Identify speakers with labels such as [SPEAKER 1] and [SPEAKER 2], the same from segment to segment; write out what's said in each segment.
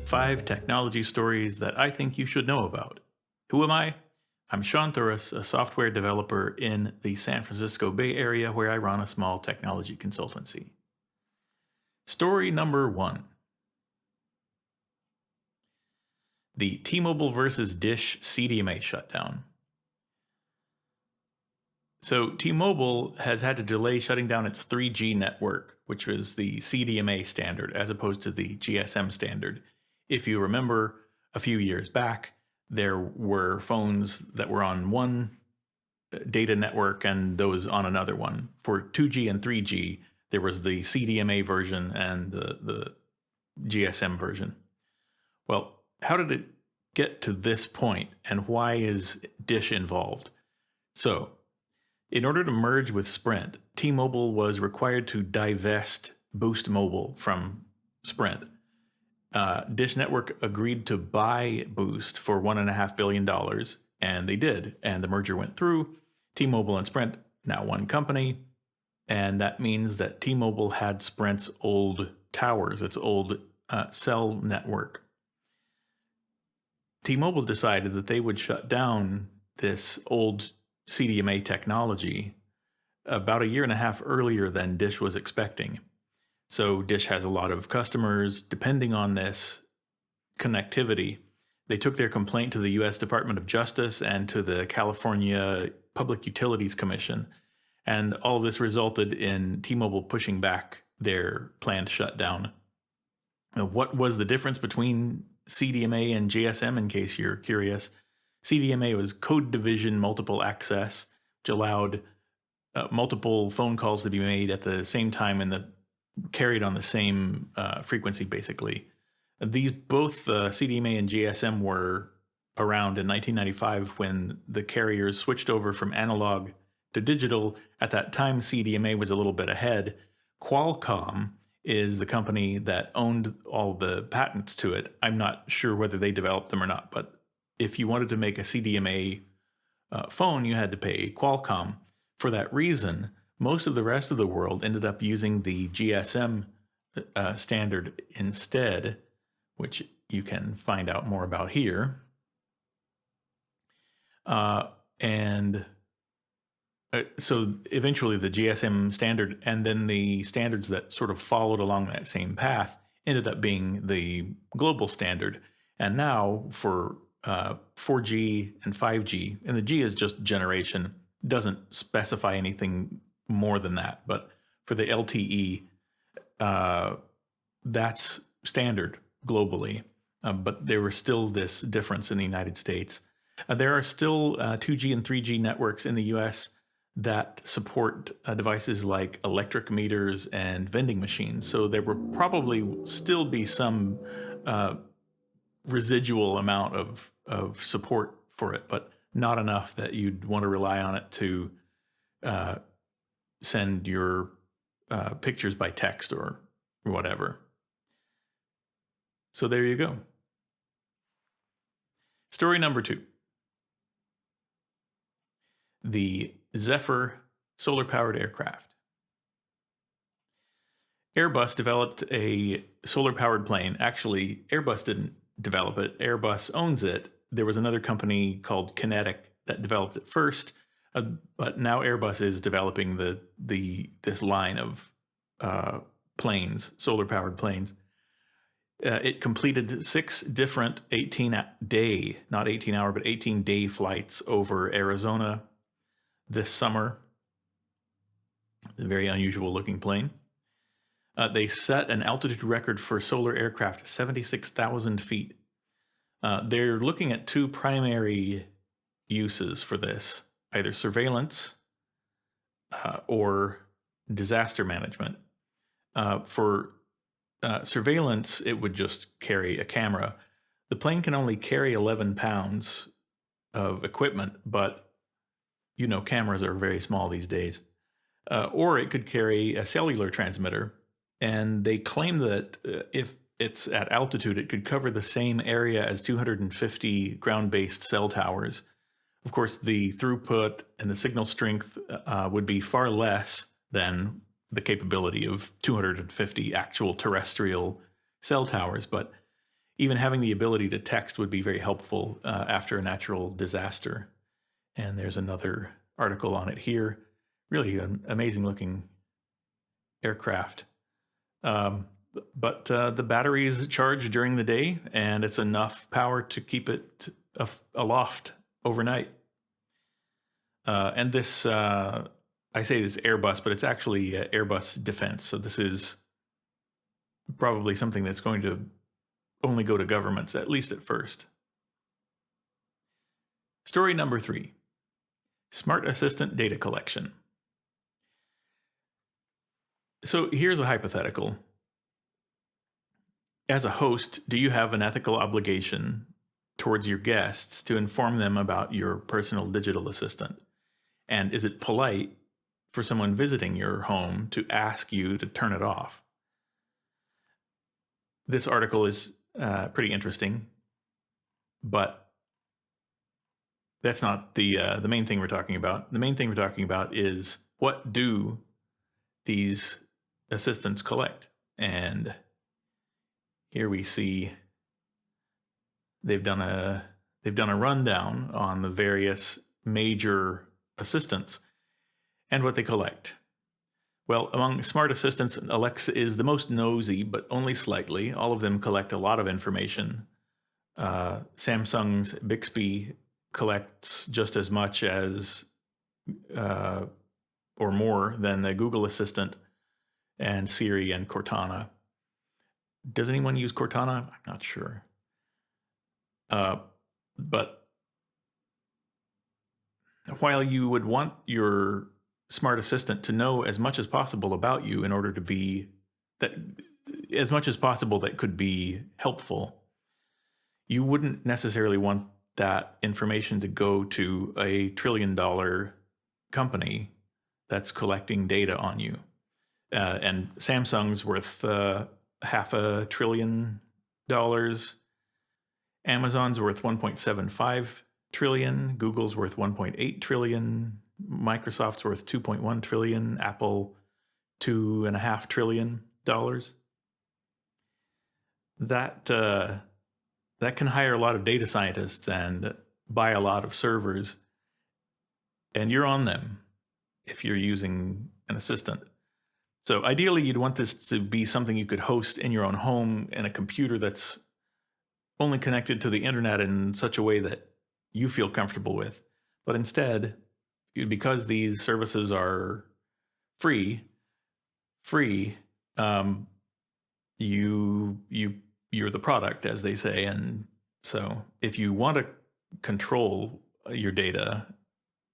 [SPEAKER 1] 5 technology stories that I think you should know about. Who am I? I'm Sean Thuris, a software developer in the San Francisco Bay Area where I run a small technology consultancy. Story number 1. The T-Mobile versus Dish CDMA shutdown. So T-Mobile has had to delay shutting down its 3G network, which was the CDMA standard, as opposed to the GSM standard. If you remember, a few years back, there were phones that were on one data network and those on another one. For 2G and 3G, there was the CDMA version and the GSM version. Well, how did it get to this point, and why is Dish involved? So, in order to merge with Sprint, T-Mobile was required to divest Boost Mobile from Sprint. Dish Network agreed to buy Boost for $1.5 billion, and they did. And the merger went through. T-Mobile and Sprint, now one company. And that means that T-Mobile had Sprint's old towers, its old cell network. T-Mobile decided that they would shut down this old CDMA technology about a year and a half earlier than Dish was expecting. So Dish has a lot of customers depending on this connectivity. They took their complaint to the US Department of Justice and to the California Public Utilities Commission. And all of this resulted in T-Mobile pushing back their planned shutdown. Now, what was the difference between CDMA and GSM, in case you're curious? CDMA was code division multiple access, which allowed multiple phone calls to be made at the same time and carried on the same frequency, basically. These both CDMA and GSM were around in 1995 when the carriers switched over from analog to digital. At that time, CDMA was a little bit ahead. Qualcomm is the company that owned all the patents to it. I'm not sure whether they developed them or not, but if you wanted to make a CDMA phone, you had to pay Qualcomm. For that reason, most of the rest of the world ended up using the GSM standard instead, which you can find out more about here. So eventually the GSM standard and then the standards that sort of followed along that same path ended up being the global standard. And now for 4G and 5G, and the G is just generation, doesn't specify anything more than that. But for the LTE, that's standard globally. But there was still this difference in the United States. There are still 2G and 3G networks in the US that support devices like electric meters and vending machines. So there will probably still be some residual amount of support for it, but not enough that you'd want to rely on it to send your pictures by text or whatever. So there you go. Story number 2. The Zephyr solar-powered aircraft. Airbus developed a solar-powered plane. Actually, Airbus didn't develop it. Airbus owns it. There was another company called Kinetic that developed it first, but now Airbus is developing this line of planes, solar-powered planes. It completed 6 different 18-day, not 18-hour, but 18-day flights over Arizona this summer. A very unusual looking plane. They set an altitude record for solar aircraft, 76,000 feet. They're looking at 2 primary uses for this, either surveillance or disaster management. For surveillance, it would just carry a camera. The plane can only carry 11 pounds of equipment, but you know, cameras are very small these days. Or it could carry a cellular transmitter. And they claim that if it's at altitude, it could cover the same area as 250 ground-based cell towers. Of course, the throughput and the signal strength would be far less than the capability of 250 actual terrestrial cell towers, but Even having the ability to text would be very helpful after a natural disaster. And there's another article on it here. Really an amazing looking aircraft. But the battery is charged during the day, and it's enough power to keep it aloft overnight. And this, I say this Airbus, but it's actually Airbus Defense. So this is probably something that's going to only go to governments, at least at first. Story number 3, Smart Assistant Data Collection. So here's a hypothetical. As a host, do you have an ethical obligation towards your guests to inform them about your personal digital assistant? And is it polite for someone visiting your home to ask you to turn it off? This article is pretty interesting, but that's not the main thing we're talking about. The main thing we're talking about is, what do these assistants collect? And here we see they've done a rundown on the various major assistants and what they collect. Well, among smart assistants, Alexa is the most nosy, but only slightly. All of them collect a lot of information. Samsung's Bixby collects just as much as or more than the Google Assistant and Siri and Cortana. Does anyone use Cortana? I'm not sure. But while you would want your smart assistant to know as much as possible about you in order to be as much as possible that could be helpful, you wouldn't necessarily want that information to go to a $1 trillion company that's collecting data on you. And Samsung's worth $500 billion. Amazon's worth 1.75 trillion. Google's worth 1.8 trillion. Microsoft's worth 2.1 trillion. Apple, $2.5 trillion. That can hire a lot of data scientists and buy a lot of servers, and you're on them if you're using an assistant. So ideally, you'd want this to be something you could host in your own home in a computer that's only connected to the internet in such a way that you feel comfortable with. But instead, because these services are free, you're the product, as they say. And so if you want to control your data,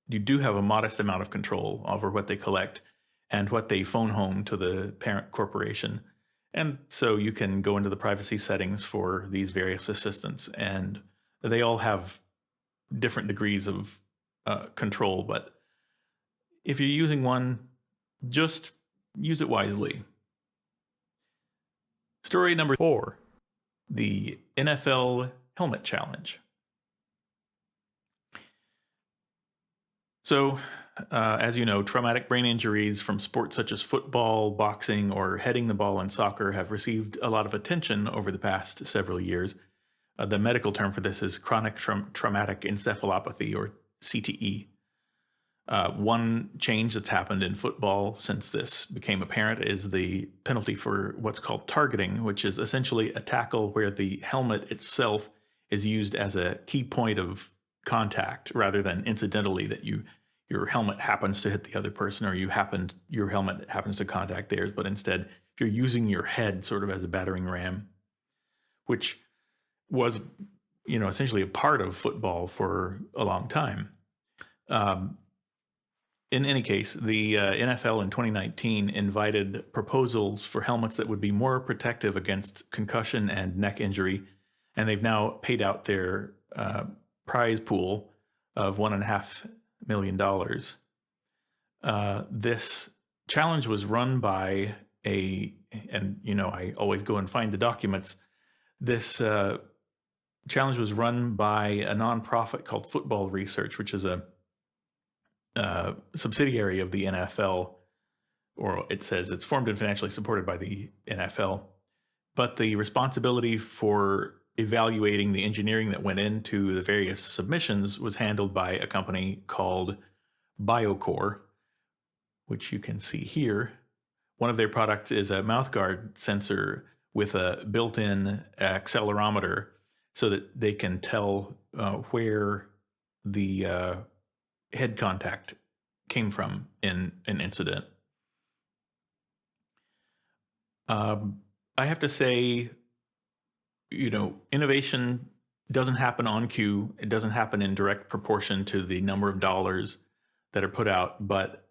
[SPEAKER 1] you do have a modest amount of control over what they collect and what they phone home to the parent corporation. And so you can go into the privacy settings for these various assistants, and they all have different degrees of control. But if you're using one, just use it wisely. Story number 4, the NFL Helmet Challenge. So, as you know, traumatic brain injuries from sports such as football, boxing, or heading the ball in soccer have received a lot of attention over the past several years. The medical term for this is chronic traumatic encephalopathy, or CTE. One change that's happened in football since this became apparent is the penalty for what's called targeting, which is essentially a tackle where the helmet itself is used as a key point of contact rather than incidentally that your helmet happens to hit the other person, or your helmet happens to contact theirs, but instead if you're using your head sort of as a battering ram, which was, essentially a part of football for a long time. In any case, the NFL in 2019 invited proposals for helmets that would be more protective against concussion and neck injury, and they've now paid out their prize pool of $1.5 million. This challenge was run by I always go and find the documents. This challenge was run by a nonprofit called Football Research, which is a subsidiary of the NFL, or it says it's formed and financially supported by the NFL. But the responsibility for evaluating the engineering that went into the various submissions was handled by a company called BioCore, which you can see here. One of their products is a mouthguard sensor with a built-in accelerometer so that they can tell where the head contact came from in an incident. I have to say, innovation doesn't happen on cue. It doesn't happen in direct proportion to the number of dollars that are put out. But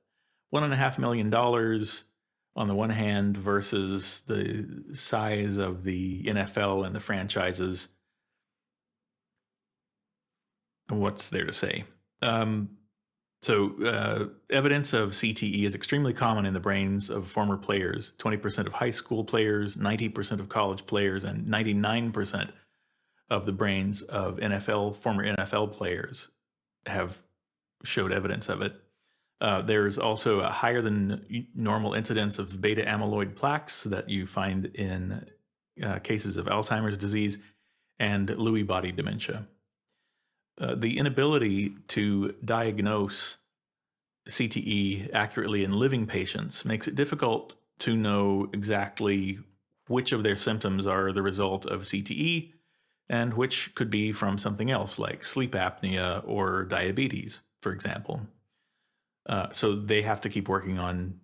[SPEAKER 1] $1.5 million on the one hand versus the size of the NFL and the franchises, what's there to say? Evidence of CTE is extremely common in the brains of former players. 20% of high school players, 90% of college players, and 99% of the brains of former NFL players have showed evidence of it. There's also a higher than normal incidence of beta amyloid plaques that you find in cases of Alzheimer's disease and Lewy body dementia. The inability to diagnose CTE accurately in living patients makes it difficult to know exactly which of their symptoms are the result of CTE and which could be from something else like sleep apnea or diabetes, for example. So they have to keep working on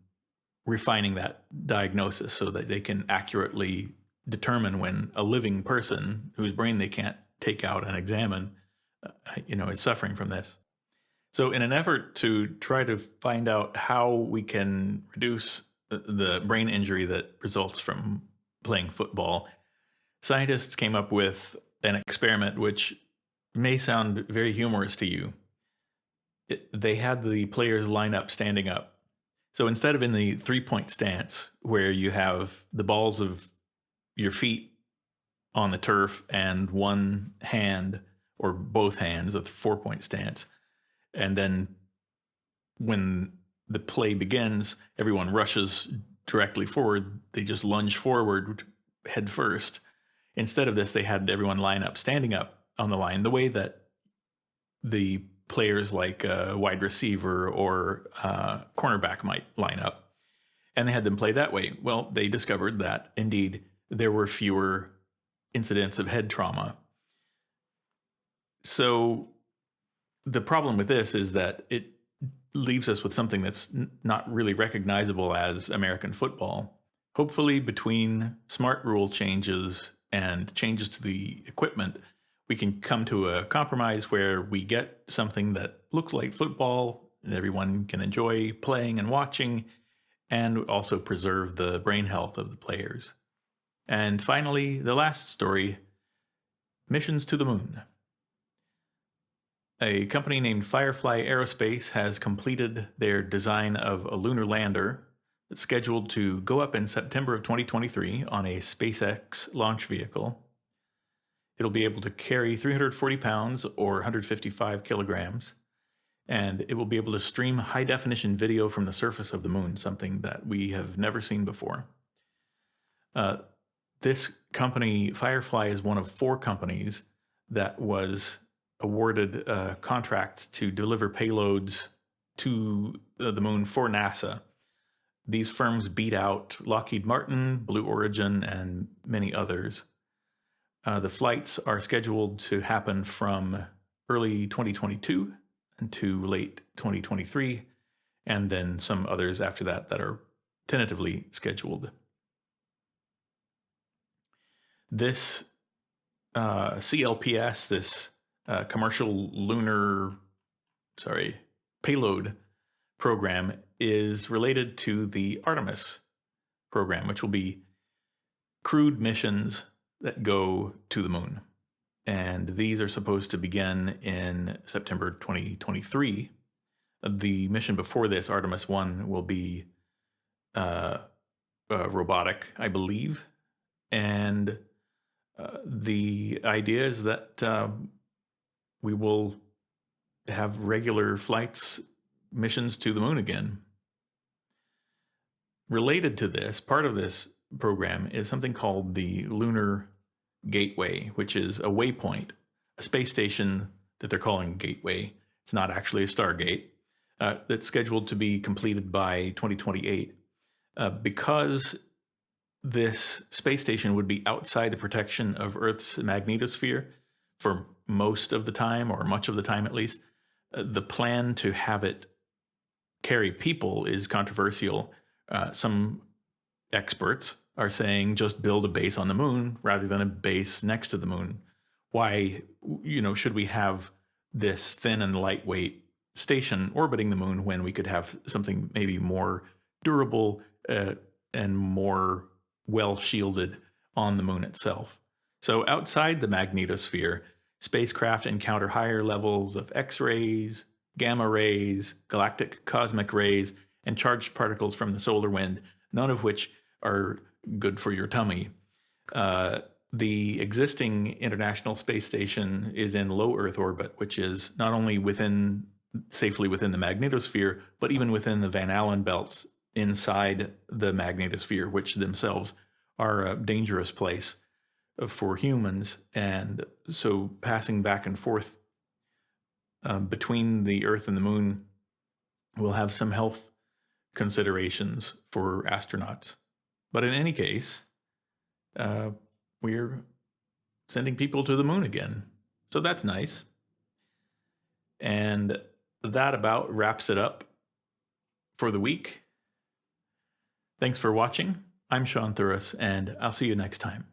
[SPEAKER 1] refining that diagnosis so that they can accurately determine when a living person whose brain they can't take out and examine is suffering from this. So in an effort to try to find out how we can reduce the brain injury that results from playing football, scientists came up with an experiment which may sound very humorous to you. They had the players line up standing up. So instead of in the 3-point stance where you have the balls of your feet on the turf and one hand or both hands, a 4-point stance. And then when the play begins, everyone rushes directly forward. They just lunge forward head first. Instead of this, they had everyone line up, standing up on the line, the way that the players like a wide receiver or cornerback might line up. And they had them play that way. Well, they discovered that indeed there were fewer incidents of head trauma. So the problem with this is that it leaves us with something that's not really recognizable as American football. Hopefully, between smart rule changes and changes to the equipment, we can come to a compromise where we get something that looks like football and everyone can enjoy playing and watching, and also preserve the brain health of the players. And finally, the last story, missions to the moon. A company named Firefly Aerospace has completed their design of a lunar lander that's scheduled to go up in September of 2023 on a SpaceX launch vehicle. It'll be able to carry 340 pounds or 155 kilograms, and it will be able to stream high-definition video from the surface of the moon, something that we have never seen before. This company, Firefly, is one of 4 companies that was awarded contracts to deliver payloads to the moon for NASA. These firms beat out Lockheed Martin, Blue Origin, and many others. The flights are scheduled to happen from early 2022 to late 2023, and then some others after that that are tentatively scheduled. This CLPS, this commercial payload program, is related to the Artemis program, which will be crewed missions that go to the moon. And these are supposed to begin in September 2023. The mission before this, Artemis 1, will be robotic, I believe. And the idea is that we will have regular flights, missions to the moon again. Related to this, part of this program is something called the Lunar Gateway, which is a waypoint, a space station that they're calling Gateway. It's not actually a Stargate. That's scheduled to be completed by 2028. Because this space station would be outside the protection of Earth's magnetosphere for most of the time, or much of the time at least, the plan to have it carry people is controversial. Some experts are saying just build a base on the moon rather than a base next to the moon. Why, should we have this thin and lightweight station orbiting the moon when we could have something maybe more durable and more well shielded on the moon itself? So outside the magnetosphere, spacecraft encounter higher levels of X-rays, gamma rays, galactic cosmic rays, and charged particles from the solar wind, none of which are good for your tummy. The existing International Space Station is in low Earth orbit, which is not only safely within the magnetosphere, but even within the Van Allen belts inside the magnetosphere, which themselves are a dangerous place for humans. And so passing back and forth between the Earth and the moon will have some health considerations for astronauts. But in any case, we're sending people to the moon again. So that's nice. And that about wraps it up for the week. Thanks for watching. I'm Sean Thuris, and I'll see you next time.